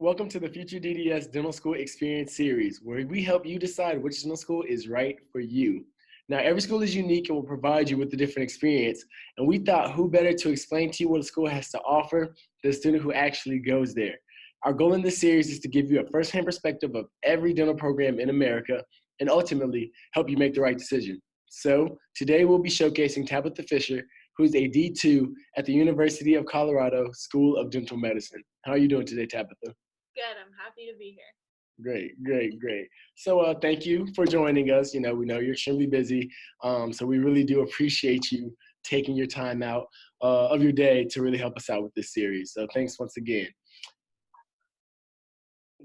Welcome to the FutureDDS Dental School Experience Series, where we help you decide which dental school is right for you. Now, every school is unique and will provide you with a different experience, and we thought who better to explain to you what a school has to offer than the student who actually goes there. Our goal in this series is to give you a first-hand perspective of every dental program in America and ultimately help you make the right decision. So today we'll be showcasing Tabitha Fisher, who's a D2 at the University of Colorado School of Dental Medicine. How are you doing today, Tabitha? Good. I'm happy to be here. Great. So thank you for joining us. We know you're extremely busy, so we really do appreciate you taking your time out of your day to really help us out with this series. So thanks once again.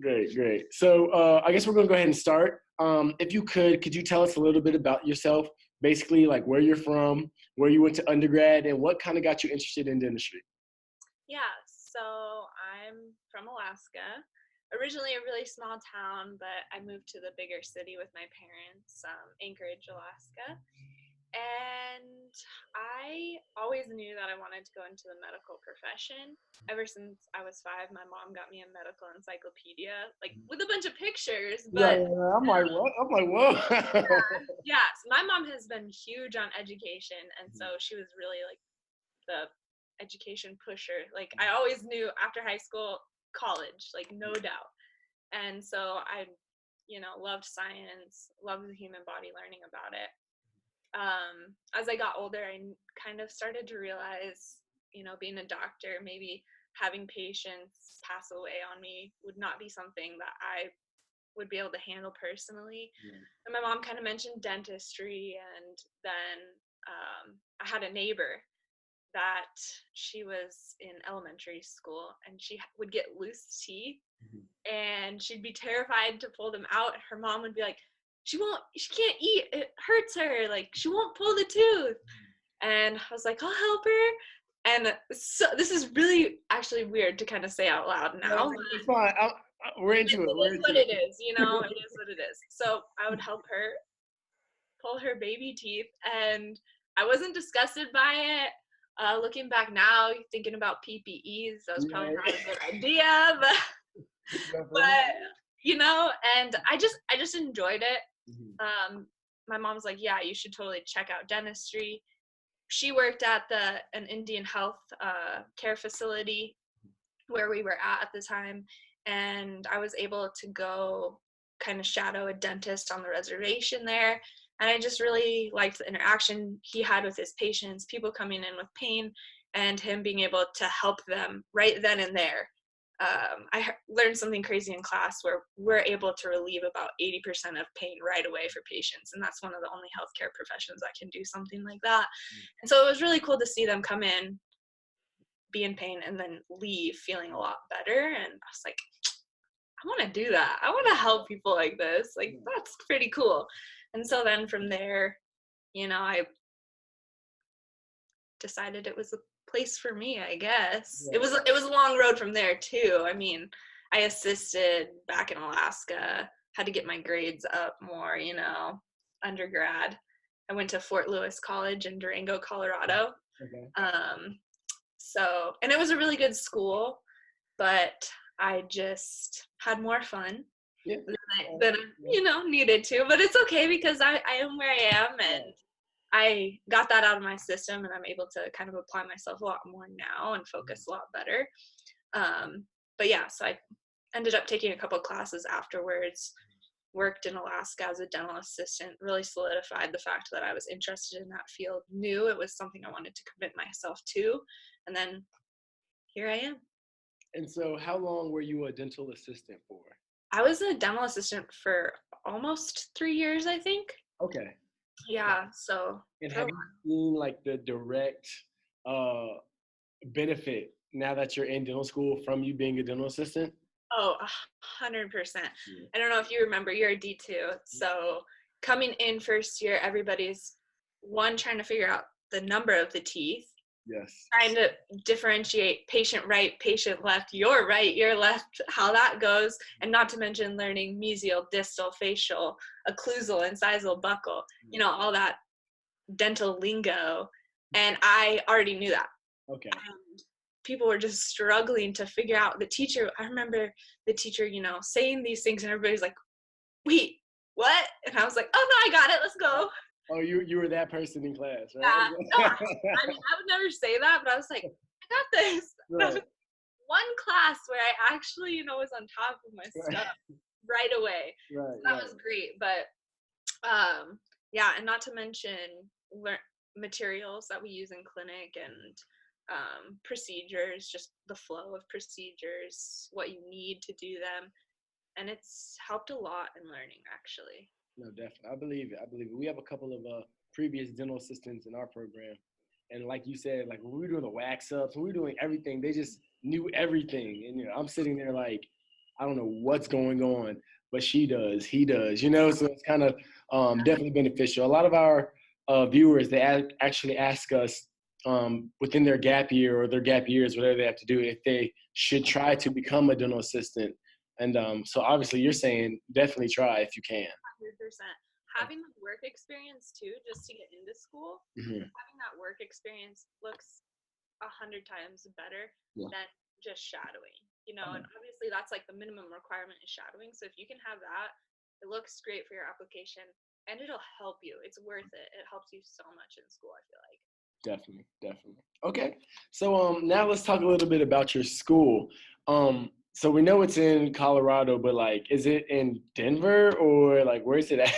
Great. So I guess we're going to go ahead and start. If you could you tell us a little bit about yourself, basically like where you're from, where you went to undergrad, and what kind of got you interested in dentistry? Yeah, so I'm from Alaska, originally a really small town, but I moved to the bigger city with my parents, Anchorage, Alaska. And I always knew that I wanted to go into the medical profession. Ever since I was 5, my mom got me a medical encyclopedia, like with a bunch of pictures. But I'm like, what? I'm like, whoa. yeah, so my mom has been huge on education, and so she was really like the education pusher. Like I always knew after high school, college, like no doubt. And so I, loved science, loved the human body, learning about it. As I got older, I kind of started to realize, being a doctor, maybe having patients pass away on me would not be something that I would be able to handle personally. And my mom kind of mentioned dentistry, and then I had a neighbor that she was in elementary school, and she would get loose teeth, and she'd be terrified to pull them out. Her mom would be like, she can't eat, it hurts her, like she won't pull the tooth. And I was like, I'll help her. And so this is really actually weird to kind of say out loud now. It's fine. We're into it. It is what it is, it is what it is. So I would help her pull her baby teeth, and I wasn't disgusted by it. Looking back now, thinking about PPEs, that was probably not a good idea, but and I just enjoyed it. My mom's like, yeah, you should totally check out dentistry. She worked at an Indian health care facility where we were at the time, and I was able to go kind of shadow a dentist on the reservation there. And I just really liked the interaction he had with his patients, people coming in with pain, and him being able to help them right then and there. I learned something crazy in class where we're able to relieve about 80% of pain right away for patients. And that's one of the only healthcare professions that can do something like that. And so it was really cool to see them come in, be in pain, and then leave feeling a lot better. And I was like, I want to do that. I want to help people like this. Like, that's pretty cool. And so then from there, I decided it was a place for me, I guess. It was a long road from there too. I mean, I assisted back in Alaska, had to get my grades up more, undergrad. I went to Fort Lewis College in Durango, Colorado. And it was a really good school, but I just had more fun than needed to. But it's okay, because I am where I am, and I got that out of my system, and I'm able to kind of apply myself a lot more now and focus a lot better. But yeah, so I ended up taking a couple classes afterwards, worked in Alaska as a dental assistant, really solidified the fact that I was interested in that field, knew it was something I wanted to commit myself to, and then here I am. And so how long were you a dental assistant for? I was a dental assistant for almost 3 years, I think. Okay. Yeah, so. And have you seen like the direct benefit now that you're in dental school from you being a dental assistant? Oh, 100%. I don't know if you remember, you're a D2. So coming in first year, everybody's trying to figure out the number of the teeth. Yes. Trying to differentiate patient right, patient left, your right, your left, how that goes, and not to mention learning mesial, distal, facial, occlusal, incisal, buccal, all that dental lingo. And I already knew that. Okay. people were just struggling to figure out. I remember the teacher, saying these things, and everybody's like, wait, what? And I was like, oh no, I got it, let's go. Oh, you were that person in class, right? Yeah. No, I mean, I would never say that, but I was like, I got this. Right. One class where I actually, was on top of my stuff right away. Right, So that was great. But yeah, and not to mention materials that we use in clinic and procedures, just the flow of procedures, what you need to do them. And it's helped a lot in learning, actually. No, definitely. I believe it. I believe it. We have a couple of previous dental assistants in our program. And like you said, like when we were doing the wax ups, when we were doing everything, they just knew everything. And I'm sitting there like, I don't know what's going on, but she does, he does, so it's kind of definitely beneficial. A lot of our viewers, they actually ask us within their gap year or their gap years, whatever they have to do, if they should try to become a dental assistant. And so obviously you're saying definitely try if you can. 100%. Having the work experience too, just to get into school, having that work experience looks 100 times better than just shadowing, and obviously that's like the minimum requirement is shadowing. So if you can have that, it looks great for your application and it'll help you. It's worth it. It helps you so much in school, I feel like. Definitely, definitely. Okay, so now let's talk a little bit about your school. So we know it's in Colorado, but like, is it in Denver or like where is it at?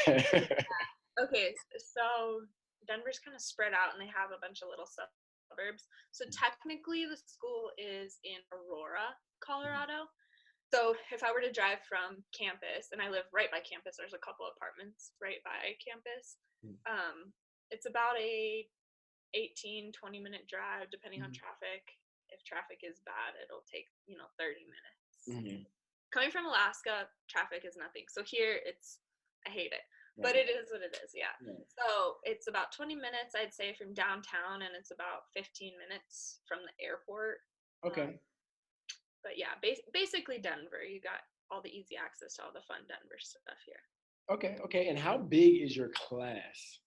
Okay, so Denver's kind of spread out and they have a bunch of little suburbs. So technically the school is in Aurora, Colorado. So if I were to drive from campus, and I live right by campus, there's a couple apartments right by campus. It's about a 18-20 minute drive depending on traffic. If traffic is bad, it'll take 30 minutes. Coming from Alaska, traffic is nothing. So here I hate it, but it is what it is. Yeah. So it's about 20 minutes, I'd say, from downtown, and it's about 15 minutes from the airport. Okay. But yeah, basically Denver. You got all the easy access to all the fun Denver stuff here. Okay. And how big is your class?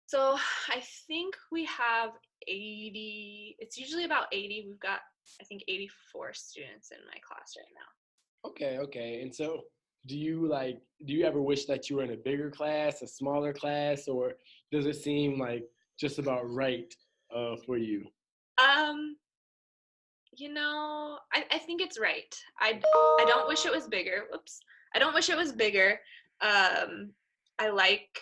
So I think we have 80. It's usually about 80. We've got, I think, 84 students in my class right now. Okay. And so do you ever wish that you were in a bigger class, a smaller class, or does it seem like just about right for you? I think it's right. I don't wish it was bigger. Whoops. I don't wish it was bigger. I like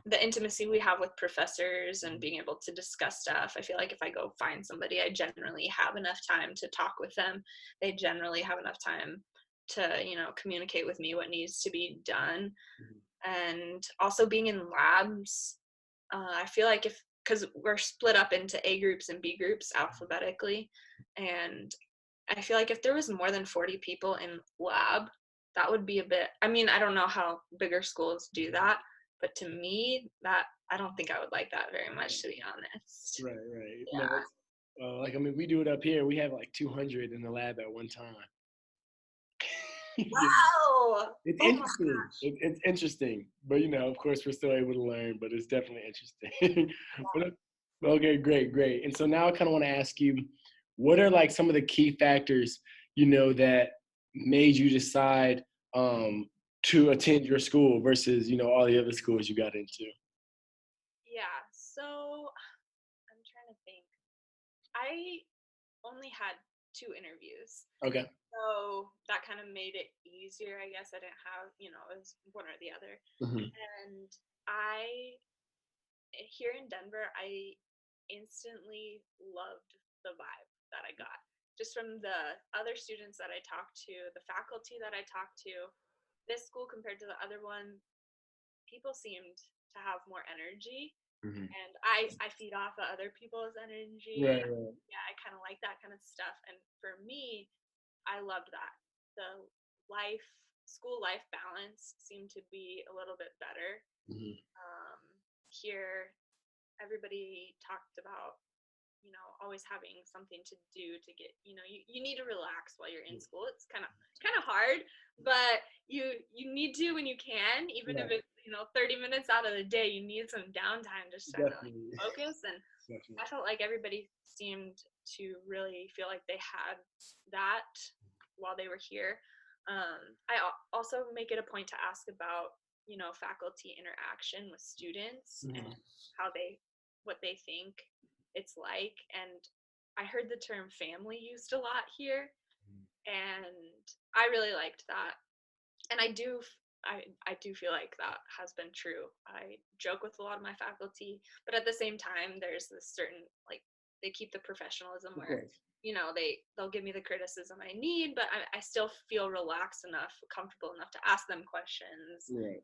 the intimacy we have with professors and being able to discuss stuff. I feel like if I go find somebody, I generally have enough time to talk with them. They generally have enough time to, communicate with me what needs to be done. And also being in labs, I feel like because we're split up into A groups and B groups alphabetically, and I feel like if there was more than 40 people in lab, that would be a bit, I mean, I don't know how bigger schools do that, but to me, that I don't think I would like that very much, to be honest. Right. Yeah. No, we do it up here. We have like 200 in the lab at one time. Wow. It's interesting. It's interesting, but of course, we're still able to learn. But it's definitely interesting. Okay, great. And so now I kind of want to ask you, what are like some of the key factors that made you decide to attend your school versus all the other schools you got into? Yeah. So I'm trying to think. I only had 2 interviews. Okay. So that kind of made it easier, I guess. I didn't have, it was one or the other. And here in Denver, I instantly loved the vibe that I got. Just from the other students that I talked to, the faculty that I talked to, this school compared to the other one, people seemed to have more energy. And I feed off of other people's energy. Right. Yeah, I kind of like that kind of stuff. And for me, I loved that. The school life balance seemed to be a little bit better. Here, everybody talked about, always having something to do to get, you need to relax while you're in school. It's kind of hard, but you need to when you can, even if it's, 30 minutes out of the day, you need some downtime just to like Definitely. focus. And Definitely. I felt like everybody seemed to really feel like they had that while they were here. I also make it a point to ask about, faculty interaction with students and what they think it's like. And I heard the term family used a lot here, and I really liked that. And I do feel like that has been true. I joke with a lot of my faculty, but at the same time, there's this certain, like, they keep the professionalism where, they'll give me the criticism I need, but I still feel relaxed enough, comfortable enough to ask them questions. Right.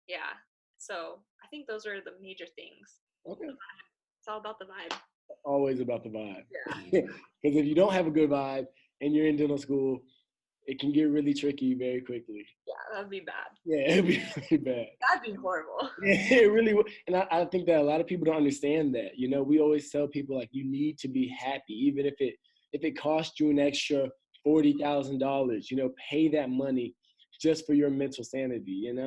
Yeah. So I think those are the major things. Okay. It's all about the vibe. Always about the vibe. Yeah. Because if you don't have a good vibe and you're in dental school, it can get really tricky very quickly. Yeah, that'd be bad. Yeah, it'd be really bad. That'd be horrible. Yeah, it really would. And I think that a lot of people don't understand that. We always tell people, like, you need to be happy, even if it costs you an extra $40,000. Pay that money just for your mental sanity. Yes,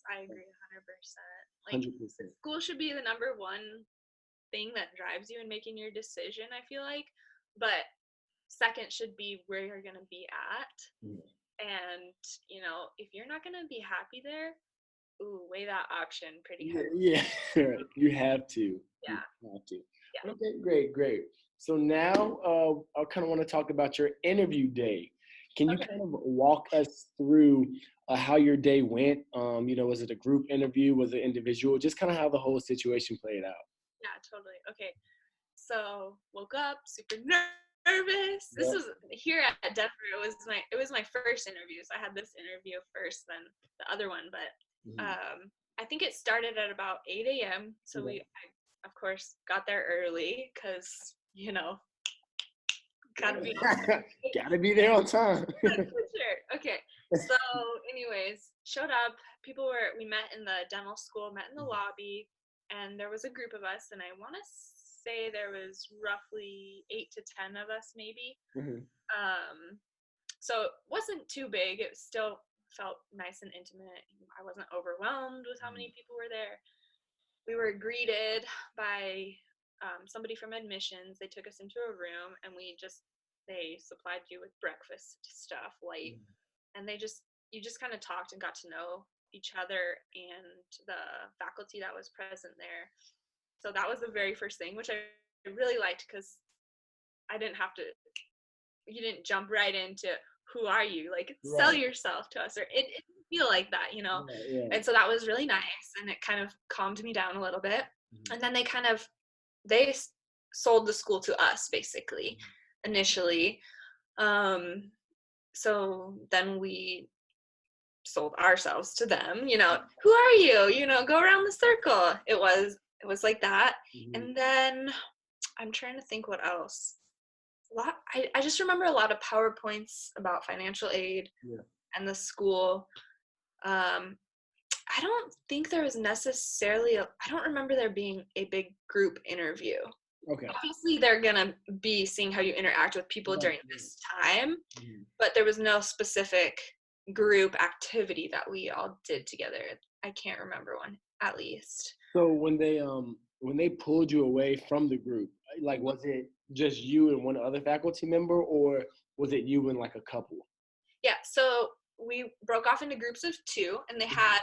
I agree 100%. Like, 100%. school should be the number one thing that drives you in making your decision, I feel like. But second should be where you're going to be at. And, if you're not going to be happy there, weigh that option pretty hard. Yeah, you have to. Yeah. You have to. Yeah. Okay, great. So now I kind of want to talk about your interview day. Can you kind of walk us through how your day went? Was it a group interview? Was it individual? Just kind of how the whole situation played out. Yeah, totally. Okay. So woke up super nervous. This was here at Denver. It was my first interview. So I had this interview first, then the other one. But I think it started at about 8 a.m. So I, of course, got there early because gotta be there on time. For sure. Okay. So, anyways, showed up. We met in the dental school, met in the lobby, and there was a group of us, and I want to say there was roughly 8 to 10 of us, maybe. So it wasn't too big. It still felt nice and intimate. I wasn't overwhelmed with how many people were there. We were greeted by somebody from admissions. They took us into a room, and they supplied you with breakfast stuff, light, and you just kind of talked and got to know each other and the faculty that was present there. So that was the very first thing, which I really liked, because you didn't jump right into who are you, like sell yourself to us, or it didn't feel like that, Yeah. And so that was really nice, and it kind of calmed me down a little bit. And then they sold the school to us, basically, initially. So then we sold ourselves to them, who are you, go around the circle. It was like that. And then I'm trying to think what else. I just remember a lot of PowerPoints about financial aid and the school. I don't think there was necessarily I don't remember there being a big group interview. Okay. Obviously, they're gonna be seeing how you interact with people during this time, but there was no specific group activity that we all did together. I can't remember one, at least. So when they pulled you away from the group, like, was it just you and one other faculty member, or was it you and like a couple? Yeah, so we broke off into groups of 2, and they had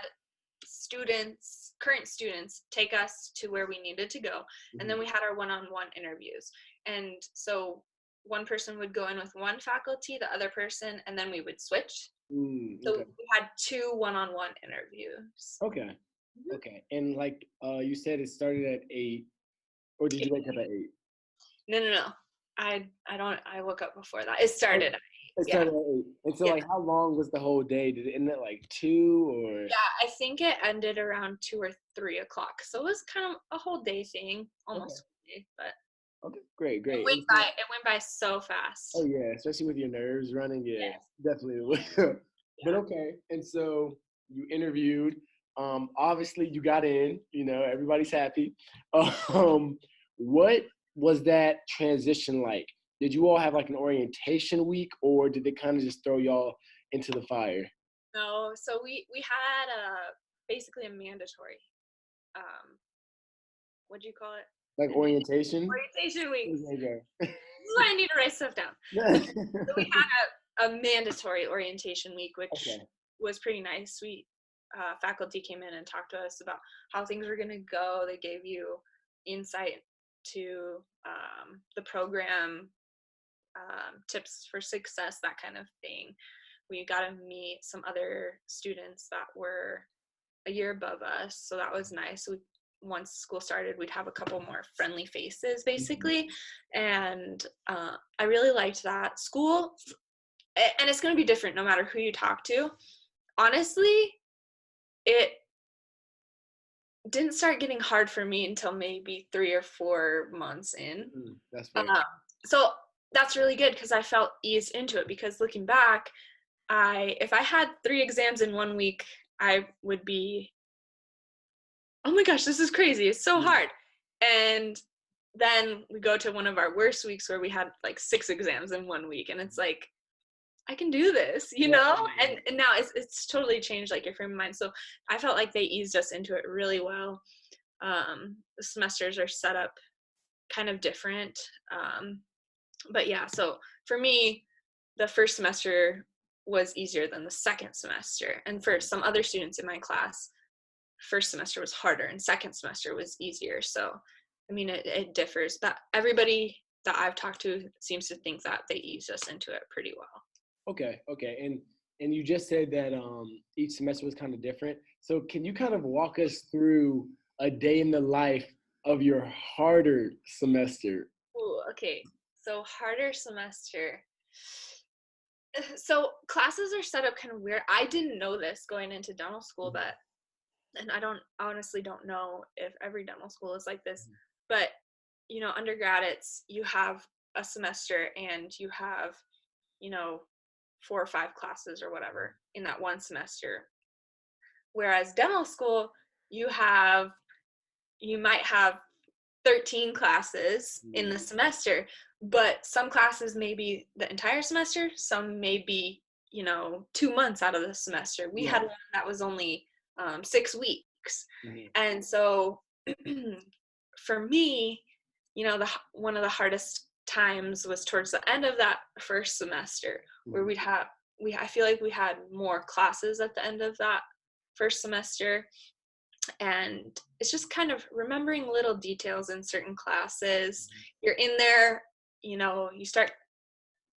current students, take us to where we needed to go. And then we had our one-on-one interviews. And so one person would go in with one faculty, the other person, and then we would switch. So we had 2 one-on-one interviews. Okay. Okay. And like you said, it started at 8, or did you wake up at 8? No. I woke up before that. It started at 8. It started at 8. And so, like, how long was the whole day? Did it end at like 2 or? Yeah, I think it ended around 2 or 3 o'clock. So it was kind of a whole day thing, almost a day, but. Okay, great. It went by so fast. Oh yeah, especially with your nerves running. Yeah, yes. Definitely. But okay, and so you interviewed. Obviously you got in. Everybody's happy. What was that transition like? Did you all have like an orientation week, or did they kind of just throw y'all into the fire? No, so we had basically a mandatory, what do you call it? Like orientation? Orientation weeks. Okay. This is why I need to write stuff down. So we had a mandatory orientation week, which Okay. was pretty nice. Faculty came in and talked to us about how things were going to go. They gave you insight to the program, tips for success, that kind of thing. We got to meet some other students that were a year above us, so that was nice. Once school started, we'd have a couple more friendly faces, basically, and I really liked that. School, and it's going to be different no matter who you talk to. Honestly, it didn't start getting hard for me until maybe 3 or 4 months in. That's fair. So that's really good because I felt eased into it, because looking back, if I had 3 exams in 1 week, I would be, oh my gosh, this is crazy. It's so hard. And then we go to one of our worst weeks where we had like 6 exams in 1 week, and it's like, I can do this, you know? And now it's totally changed, like, your frame of mind. So I felt like they eased us into it really well. The semesters are set up kind of different. But yeah, so for me, the first semester was easier than the second semester. And for some other students in my class, first semester was harder and second semester was easier. So, I mean, it differs, but everybody that I've talked to seems to think that they eased us into it pretty well. Okay. And you just said that each semester was kind of different. So can you kind of walk us through a day in the life of your harder semester? Ooh, okay. So harder semester. So classes are set up kind of weird. I didn't know this going into dental school, and I honestly don't know if every dental school is like this, but undergrad, you have a semester and you have, 4 or 5 classes or whatever in that one semester. Whereas dental school, you might have 13 classes in the semester, but some classes may be the entire semester, some may be 2 months out of the semester. We had one that was only 6 weeks. And so for me, one of the hardest times was towards the end of that first semester, where I feel like we had more classes at the end of that first semester. And it's just kind of remembering little details in certain classes. You're in there, you start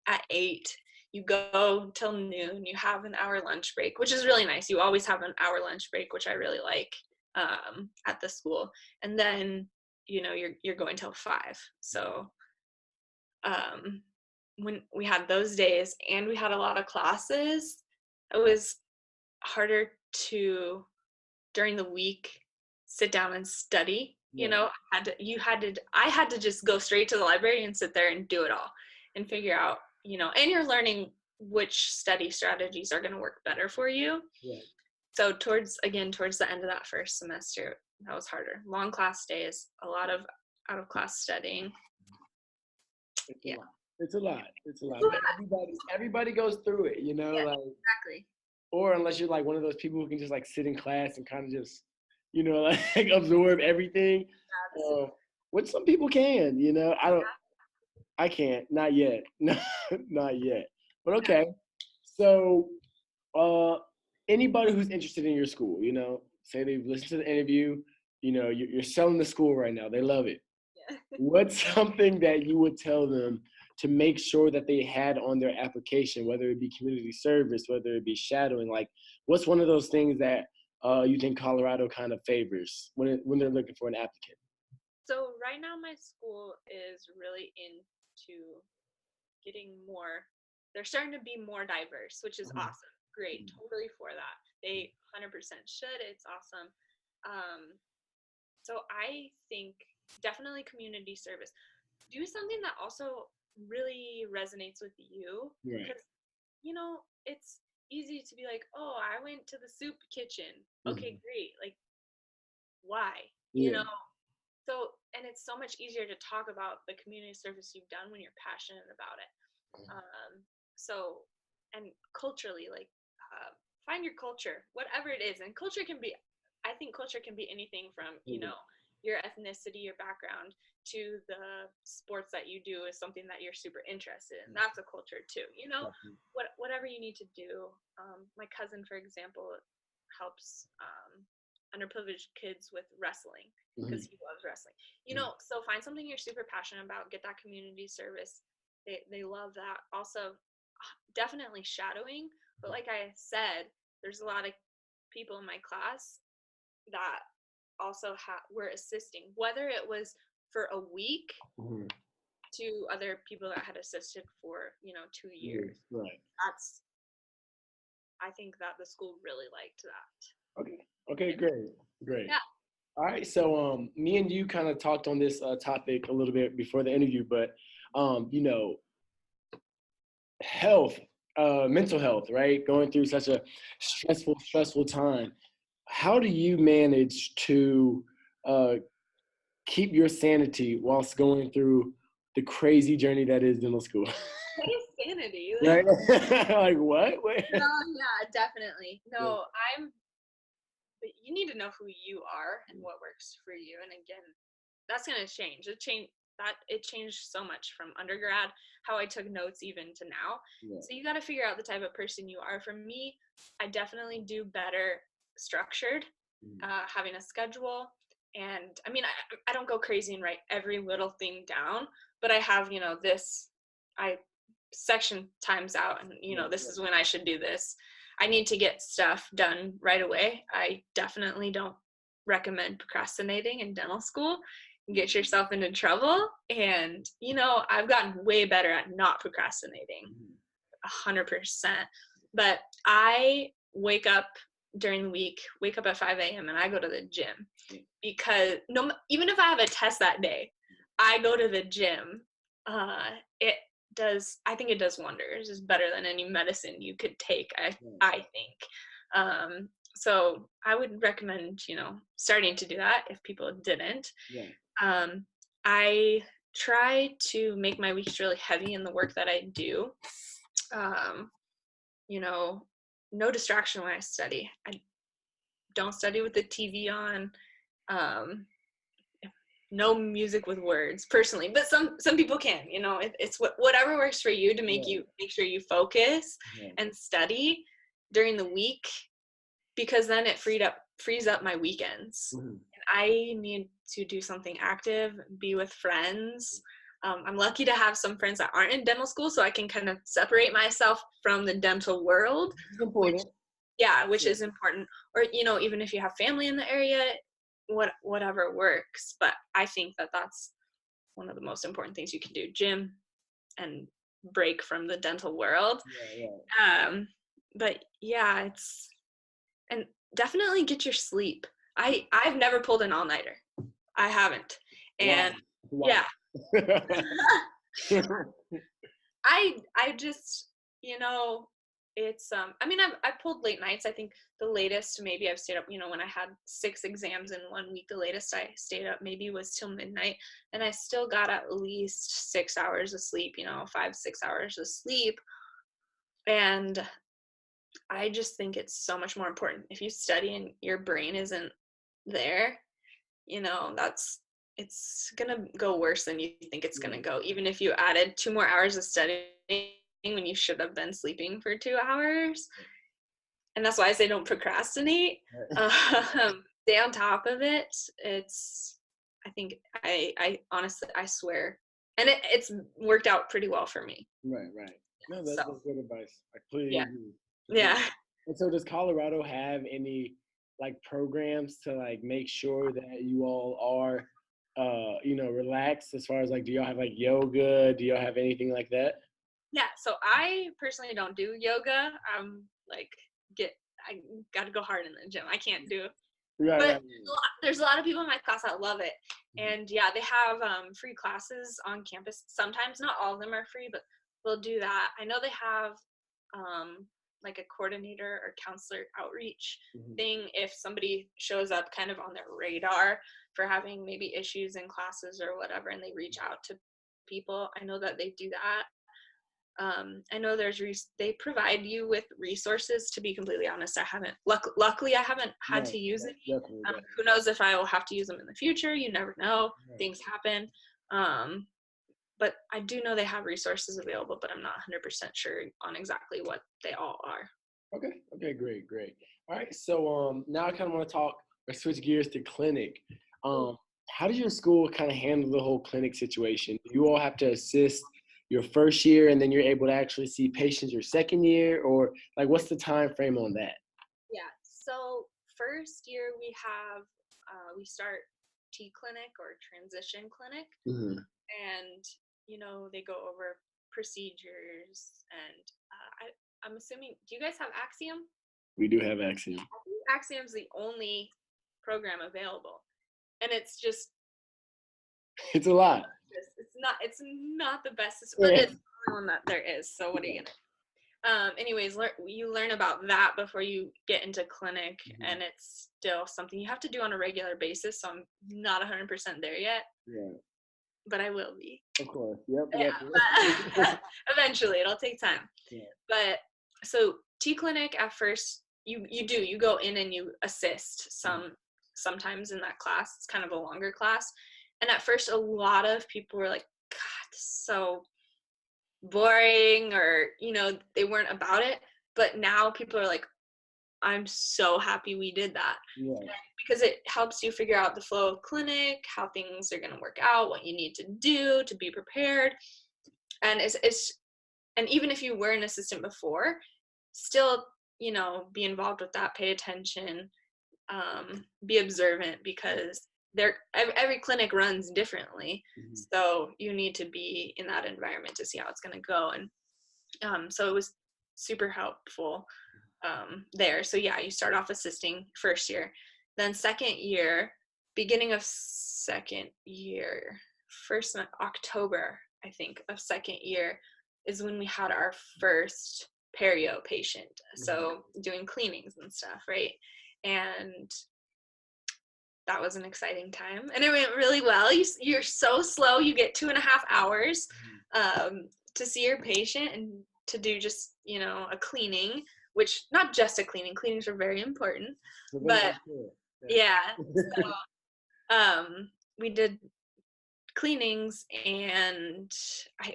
at 8, you go till noon, you have an hour lunch break, which is really nice. You always have an hour lunch break, which I really like at the school. And then, you're going till 5. So when we had those days and we had a lot of classes, it was harder to, during the week, sit down and study. I had to just go straight to the library and sit there and do it all and figure out, and you're learning which study strategies are going to work better for you. So towards the end of that first semester, that was harder. Long class days, a lot of out of class studying. It's a lot. Everybody goes through it, Exactly. Or unless you're like one of those people who can just like sit in class and kind of just, like absorb everything. Which some people can, I can't, not yet. Not yet. But okay. So anybody who's interested in your school, say they've listened to the interview, you're selling the school right now. They love it. What's something that you would tell them to make sure that they had on their application, whether it be community service, whether it be shadowing? Like, what's one of those things that you think Colorado kind of favors when they're looking for an applicant? So right now my school is really into getting more, they're starting to be more diverse, which is awesome. Great. Totally for that. They 100% should. It's awesome. So I think definitely community service. Do something that also really resonates with you. Because, it's easy to be like, oh, I went to the soup kitchen. Okay, great. Like, why? So, and it's so much easier to talk about the community service you've done when you're passionate about it. So, and culturally, like, find your culture, whatever it is. And culture can be I think culture can be anything from, you know, your ethnicity, your background, to the sports that you do is something that you're super interested in. That's a culture too. You know, whatever you need to do. My cousin, for example, helps underprivileged kids with wrestling because he loves wrestling. You know, so find something you're super passionate about. Get that community service. They love that. Also, definitely shadowing. But like I said, there's a lot of people in my class that also were assisting, whether it was for a week to other people that had assisted for, you know, 2 years. Right. That's, I think that the school really liked that. Okay, great. Yeah. All right, so me and you kind of talked on this topic a little bit before the interview, but you know, health, mental health, right? Going through such a stressful time. How do you manage to keep your sanity whilst going through the crazy journey that is dental school? What is sanity? Right? Like what? Wait. No, yeah, definitely. No, but you need to know who you are and what works for you. And again, that's gonna change. It changed so much from undergrad, how I took notes even to now. So you got to figure out the type of person you are. For me, I definitely do better structured, having a schedule. And I mean, I don't go crazy and write every little thing down, but I have, you know, I section times out, and you know, this is when I should do this. I need to get stuff done right away. I definitely don't recommend procrastinating in dental school. You get yourself into trouble. And you know, I've gotten way better at not procrastinating, 100%. But I wake up during the week, wake up at 5 a.m. and I go to the gym, because even if I have a test that day, I go to the gym. I think it does wonders. It's better than any medicine you could take, I think. So I would recommend, you know, starting to do that if people didn't. I try to make my weeks really heavy in the work that I do. You know, no distraction when I study. I don't study with the TV on. No music with words personally, but some people can, you know, it's whatever works for you to make sure you focus and study during the week, because then it frees up my weekends. And I need to do something active, be with friends. I'm lucky to have some friends that aren't in dental school, so I can kind of separate myself from the dental world, which is important. Or, you know, even if you have family in the area, whatever works. But I think that that's one of the most important things you can do: gym and break from the dental world. But yeah, and definitely get your sleep. I've never pulled an all-nighter. I haven't. And yeah. I just, you know, it's I mean, I pulled late nights. I think the latest maybe I've stayed up, you know, when I had 6 exams in 1 week, the latest I stayed up maybe was till midnight, and I still got at least 6 hours of sleep, you know, 5-6 hours of sleep. And I just think it's so much more important. If you study and your brain isn't there, you know, it's gonna go worse than you think it's gonna go, even if you added 2 more hours of studying when you should have been sleeping for 2 hours. And that's why I say don't procrastinate. Stay on top of it. I think I honestly, I swear, and it's worked out pretty well for me. Right. No, that's good advice. I completely agree. Yeah. And so does Colorado have any like programs to like make sure that you all are you know, relaxed, as far as like, do y'all have like yoga? Do y'all have anything like that? Yeah, so I personally don't do yoga. I'm like, I gotta go hard in the gym. I can't do it. But there's a lot of people in my class that love it. And yeah, they have free classes on campus. Sometimes, not all of them are free, but they'll do that. I know they have like a coordinator or counselor outreach thing if somebody shows up kind of on their radar for having maybe issues in classes or whatever, and they reach out to people. I know that they do that. I know they provide you with resources. To be completely honest, I haven't. Luckily, I haven't had to use it. Definitely. Who knows if I will have to use them in the future? You never know. Right. Things happen. But I do know they have resources available, but I'm not 100% sure on exactly what they all are. Okay, great. All right, so now I kind of want to talk or switch gears to clinic. How does your school kind of handle the whole clinic situation? Do you all have to assist your first year and then you're able to actually see patients your second year, or like what's the time frame on that? Yeah, so first year we start T-clinic or transition clinic, Mm-hmm. and they go over procedures, and I'm assuming, do you guys have Axiom? We do have Axiom. I think Axiom's the only program available, and it's just It's a lot. it's not the best, but it's the only one that there is. So what are you gonna? Anyways, you learn about that before you get into clinic, and it's still something you have to do on a regular basis. So I'm not 100% there yet. Yeah. But I will be. Of course. Yep. Yeah, but eventually it'll take time. Yeah. But so T-clinic at first you go in and you assist sometimes in that class. It's kind of a longer class. And at first a lot of people were like, God, this is so boring, or they weren't about it. But now people are like, I'm so happy we did that. Yeah. Because it helps you figure out the flow of clinic, how things are going to work out, what you need to do to be prepared. And and even if you were an assistant before, still, be involved with that, pay attention, be observant, because every clinic runs differently. So you need to be in that environment to see how it's going to go. And so it was super helpful there. So yeah, you start off assisting first year. Then second year, beginning of second year, October, I think, of second year is when we had our first perio patient. So doing cleanings and stuff, right? And that was an exciting time. And it went really well. You're so slow. You get 2.5 hours to see your patient and to do just, a cleaning, which not just a cleaning. Cleanings are very important. But yeah. So we did cleanings, and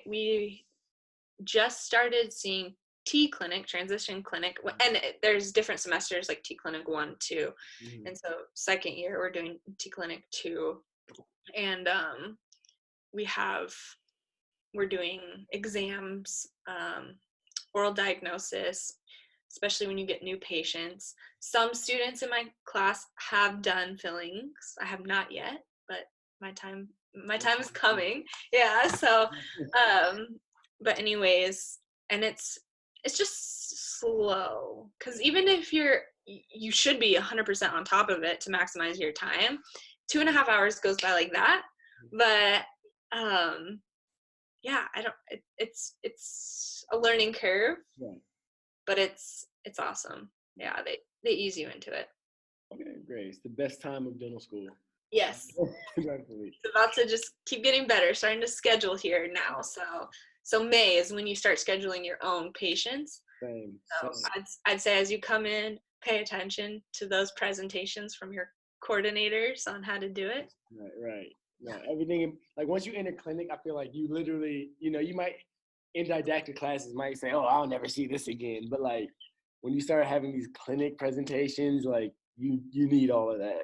we just started seeing T-clinic, transition clinic, and there's different semesters like T-clinic 1, 2, and so second year we're doing T-clinic 2, and we're doing exams, oral diagnosis, especially when you get new patients. Some students in my class have done fillings. I have not yet, but my time is coming. Yeah. So, but anyways, and it's just slow, because even if you should be 100% on top of it to maximize your time. 2.5 hours goes by like that, but yeah, it's a learning curve. Right. But it's awesome. Yeah, they ease you into it. Okay, great. It's the best time of dental school. Yes. Definitely. It's about to just keep getting better, starting to schedule here now. So May is when you start scheduling your own patients. Same. I'd say as you come in, pay attention to those presentations from your coordinators on how to do it. Right. No, everything, like once you enter clinic, I feel like you literally, you might, in didactic classes, might say, oh, I'll never see this again. But like when you start having these clinic presentations, like you need all of that.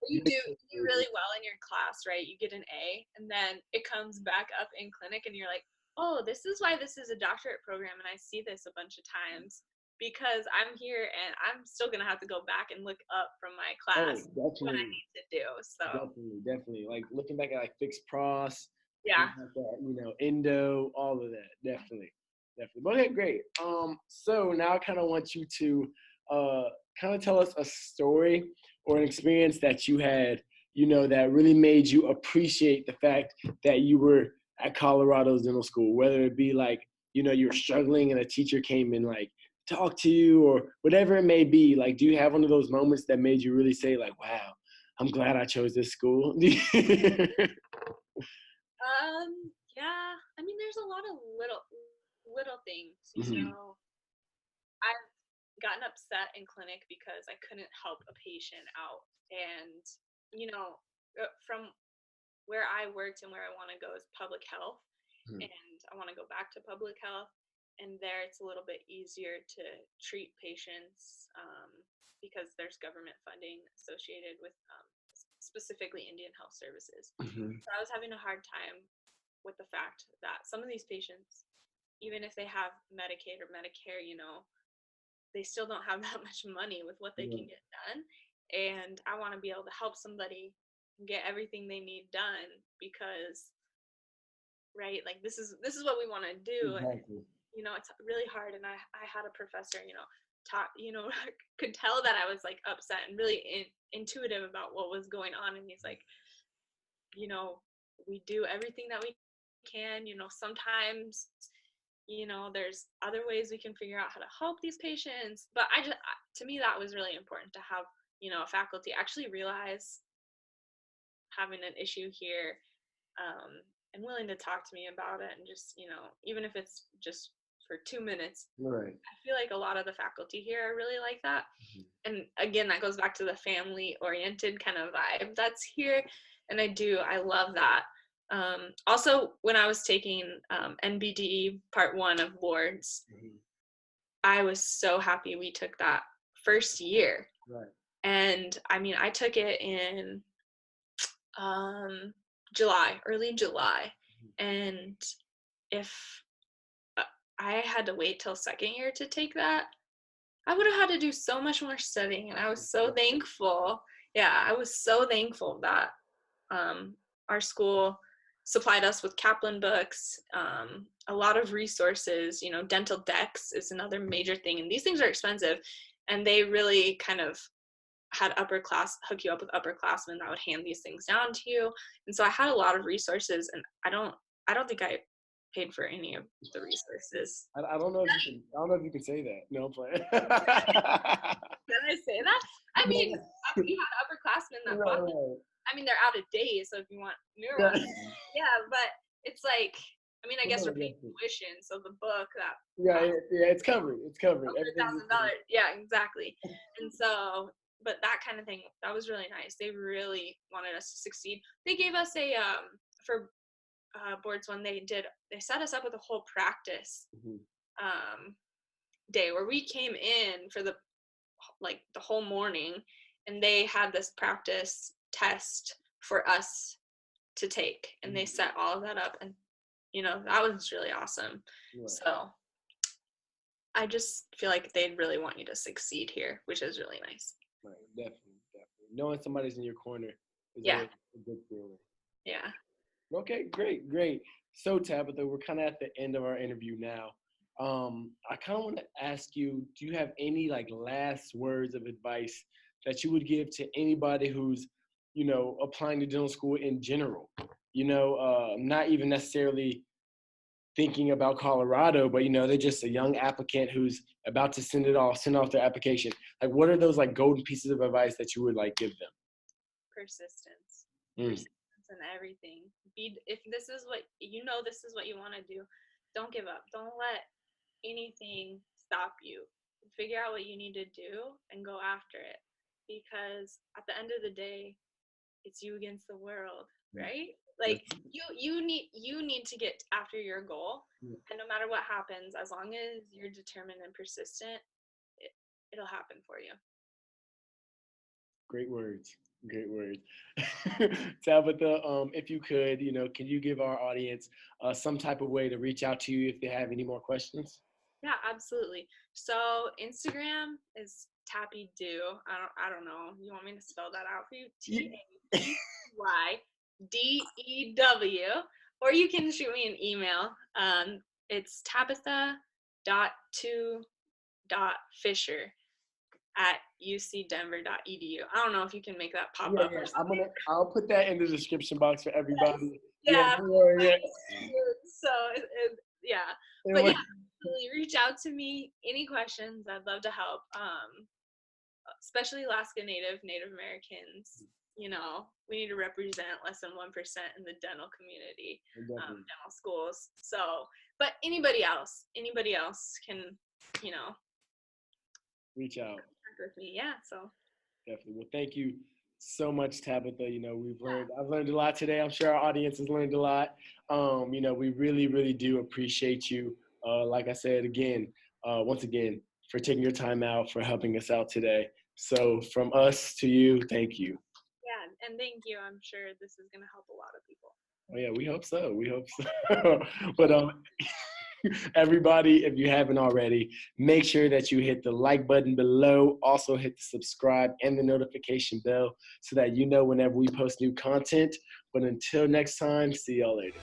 You do really well in your class, right? You get an A, and then it comes back up in clinic, and you're like, oh, this is why this is a doctorate program, and I see this a bunch of times, because I'm here and I'm still gonna have to go back and look up from my class what I need to do. So definitely. Like looking back at like fixed pros, yeah, like that, endo, all of that, definitely. But okay, great. So now I kind of want you to kind of tell us a story or an experience that you had, that really made you appreciate the fact that you were at Colorado's dental school, whether it be like, you were struggling and a teacher came and like talk to you or whatever it may be. Like, do you have one of those moments that made you really say like, wow, I'm glad I chose this school? Yeah, I mean, there's a lot of little things, Mm-hmm. I've gotten upset in clinic because I couldn't help a patient out. And, from where I worked and where I want to go is public health. And I want to go back to public health. And there it's a little bit easier to treat patients because there's government funding associated with specifically Indian Health Services. Mm-hmm. So I was having a hard time with the fact that some of these patients, even if they have Medicaid or Medicare, they still don't have that much money with what they can get done. And I want to be able to help somebody get everything they need done because, right, like this is what we want to do. And Exactly. it's really hard. And I had a professor, taught, could tell that I was like upset and really intuitive about what was going on. And he's like, we do everything that we can. Sometimes there's other ways we can figure out how to help these patients. But to me, that was really important to have, a faculty actually realize having an issue here, and willing to talk to me about it. And just, even if it's just for 2 minutes, Right. I feel like a lot of the faculty here are really like that. And again, that goes back to the family oriented kind of vibe that's here. And I love that. Also, when I was taking NBDE part 1 of boards, I was so happy we took that first year. Right. And I mean, I took it in July, early July. And if I had to wait till second year to take that, I would have had to do so much more studying. And I was so thankful. Yeah, I was so thankful that our school supplied us with Kaplan books, a lot of resources. Dental decks is another major thing. And these things are expensive. And they really kind of had hook you up with upperclassmen that would hand these things down to you. And so I had a lot of resources, and I don't think I paid for any of the resources. I don't know if you can. I don't know if you can say that. No, I'm playing. Did I say that? I mean, you had upperclassmen that bought them. I mean, they're out of date, so if you want newer ones, yeah. But it's like, I mean, I guess we're paying tuition, so the book that it's covered. It's covered. $100,000. Yeah, exactly. And so, but that kind of thing, that was really nice. They really wanted us to succeed. They gave us a for boards one. They set us up with a whole practice day where we came in for the whole morning, and they had this practice test for us to take, and they set all of that up, and that was really awesome. Right. So I just feel like they'd really want you to succeed here, which is really nice. Right, definitely. Knowing somebody's in your corner is a good feeling. Yeah. Okay, great. So Tabitha, we're kind of at the end of our interview now. I kind of want to ask you, do you have any last words of advice that you would give to anybody who's, applying to dental school in general? Not even necessarily thinking about Colorado, but they're just a young applicant who's about to send off their application. What are those golden pieces of advice that you would give them? Persistence. Persistence in everything. If this is what this is what you want to do, don't give up. Don't let anything stop you. Figure out what you need to do and go after it, because at the end of the day, it's you against the world, right? You need to get after your goal, and no matter what happens, as long as you're determined and persistent, it'll happen for you. Great words. Tabitha, if you could, can you give our audience some type of way to reach out to you if they have any more questions? Yeah, absolutely. So Instagram is TappyDew. I don't know. You want me to spell that out for you? TappyDew. Or you can shoot me an email. It's tabitha.2.fisher@ucdenver.edu. I don't know if you can make that pop up. Yeah. I'll put that in the description box for everybody. Yes. Yeah. So but yeah, really reach out to me. Any questions? I'd love to help. Especially Alaska Native Americans. We need to represent less than 1% in the dental community, dental schools. So, But anybody else can, you know, reach out. work with me. Yeah. So Definitely. Well, thank you so much, Tabitha. yeah. I've learned a lot today. I'm sure our audience has learned a lot. We really, really do appreciate you. Like I said, once again, for taking your time out, for helping us out today. So from us to you, thank you. Yeah. And thank you. I'm sure this is going to help a lot of people. Oh yeah, we hope so. We hope so. But everybody, if you haven't already, make sure that you hit the like button below. Also hit the subscribe and the notification bell so that you know whenever we post new content. But until next time, see y'all later.